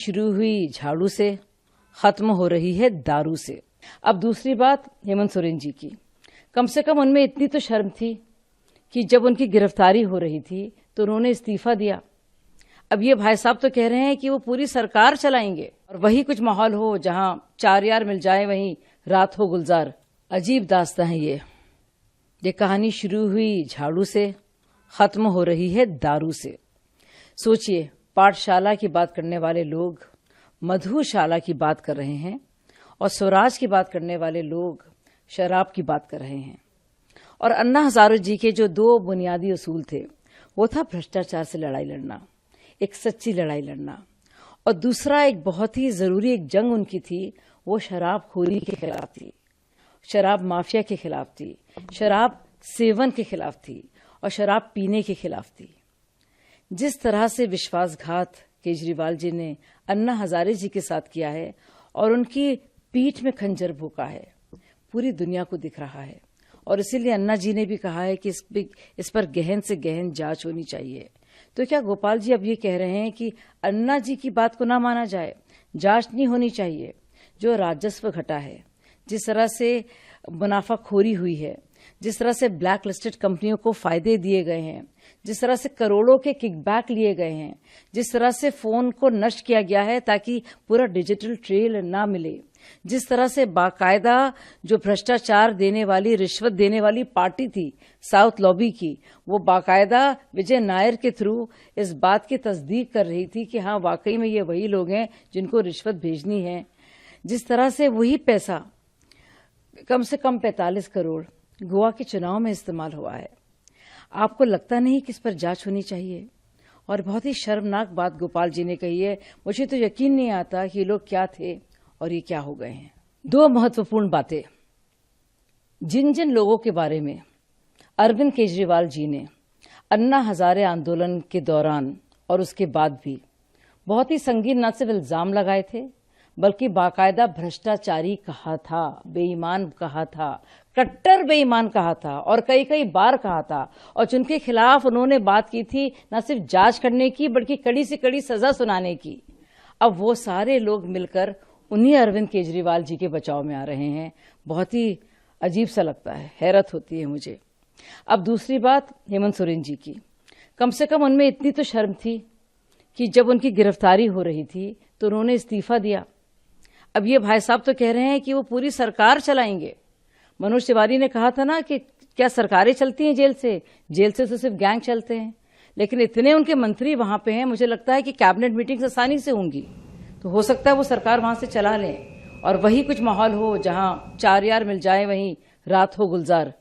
शुरू हुई झाड़ू से, खत्म हो रही है दारू से। अब दूसरी बात हेमंत सोरेन जी की, कम से कम उनमें इतनी तो शर्म थी कि जब उनकी गिरफ्तारी हो रही थी तो उन्होंने इस्तीफा दिया। अब ये भाई साहब तो कह रहे हैं कि वो पूरी सरकार चलाएंगे और वही कुछ माहौल हो जहां चार यार मिल जाए वहीं रात हो गुलजार। अजीब दास्तां है ये कहानी शुरू हुई झाड़ू से, खत्म हो रही है दारू से। सोचिए, पाठशाला की बात करने वाले लोग मधुशाला की बात कर रहे हैं और स्वराज की बात करने वाले लोग शराब की बात कर रहे हैं। और अन्ना हजारे जी के जो दो बुनियादी उसूल थे वो था भ्रष्टाचार से लड़ाई लड़ना, एक सच्ची लड़ाई लड़ना, और दूसरा एक बहुत ही जरूरी एक जंग उनकी थी, वो शराबखोरी के खिलाफ थी, शराब माफिया के खिलाफ थी, शराब सेवन के खिलाफ थी और शराब पीने के खिलाफ थी। जिस तरह से विश्वासघात केजरीवाल जी ने अन्ना हजारे जी के साथ किया है और उनकी पीठ में खंजर भोंका है, पूरी दुनिया को दिख रहा है। और इसीलिए अन्ना जी ने भी कहा है कि इस पर गहन से गहन जांच होनी चाहिए। तो क्या गोपाल जी अब ये कह रहे हैं कि अन्ना जी की बात को ना माना जाए, जांच नहीं होनी चाहिए? जो राजस्व घटा है, जिस तरह से मुनाफाखोरी हुई है, जिस तरह से ब्लैक लिस्टेड कंपनियों को फायदे दिए गए हैं, जिस तरह से करोड़ों के किकबैक लिए गए हैं, जिस तरह से फोन को नष्ट किया गया है ताकि पूरा डिजिटल ट्रेल ना मिले, जिस तरह से बाकायदा जो भ्रष्टाचार देने वाली, रिश्वत देने वाली पार्टी थी साउथ लॉबी की, वो बाकायदा विजय नायर के थ्रू इस बात की तस्दीक कर रही थी कि हाँ वाकई में ये वही लोग हैं जिनको रिश्वत भेजनी है। जिस तरह से वही पैसा कम से कम 45 करोड़ गोवा के चुनाव में इस्तेमाल हुआ है। आपको लगता नहीं कि इस पर जांच होनी चाहिए? और बहुत ही शर्मनाक बात गोपाल जी ने कही है, मुझे तो यकीन नहीं आता कि ये लोग क्या थे और ये क्या हो गए हैं। दो महत्वपूर्ण बातें, जिन जिन लोगों के बारे में अरविंद केजरीवाल जी ने अन्ना हजारे आंदोलन के दौरान और उसके बाद भी बहुत ही संगीन न सिर्फ इल्जाम लगाए थे बल्कि बाकायदा भ्रष्टाचारी कहा था, बेईमान कहा था, कट्टर बेईमान कहा था और कई कई बार कहा था, और जिनके खिलाफ उन्होंने बात की थी न सिर्फ जांच करने की बल्कि कड़ी से कड़ी सजा सुनाने की, अब वो सारे लोग मिलकर उन्हीं अरविंद केजरीवाल जी के बचाव में आ रहे हैं। बहुत ही अजीब सा लगता है, हैरत होती है मुझे। अब दूसरी बात हेमंत सोरेन जी की, कम से कम उनमें इतनी तो शर्म थी कि जब उनकी गिरफ्तारी हो रही थी तो उन्होंने इस्तीफा दिया। अब ये भाई साहब तो कह रहे हैं कि वो पूरी सरकार चलाएंगे। मनोज तिवारी ने कहा था ना कि क्या सरकारें चलती हैं जेल से? जेल से तो सिर्फ गैंग चलते हैं। लेकिन इतने उनके मंत्री वहां पे हैं, मुझे लगता है कि कैबिनेट मीटिंग्स आसानी से होंगी, तो हो सकता है वो सरकार वहां से चला लें और वही कुछ माहौल हो जहां चार यार मिल जाए वहीं रात हो गुलजार।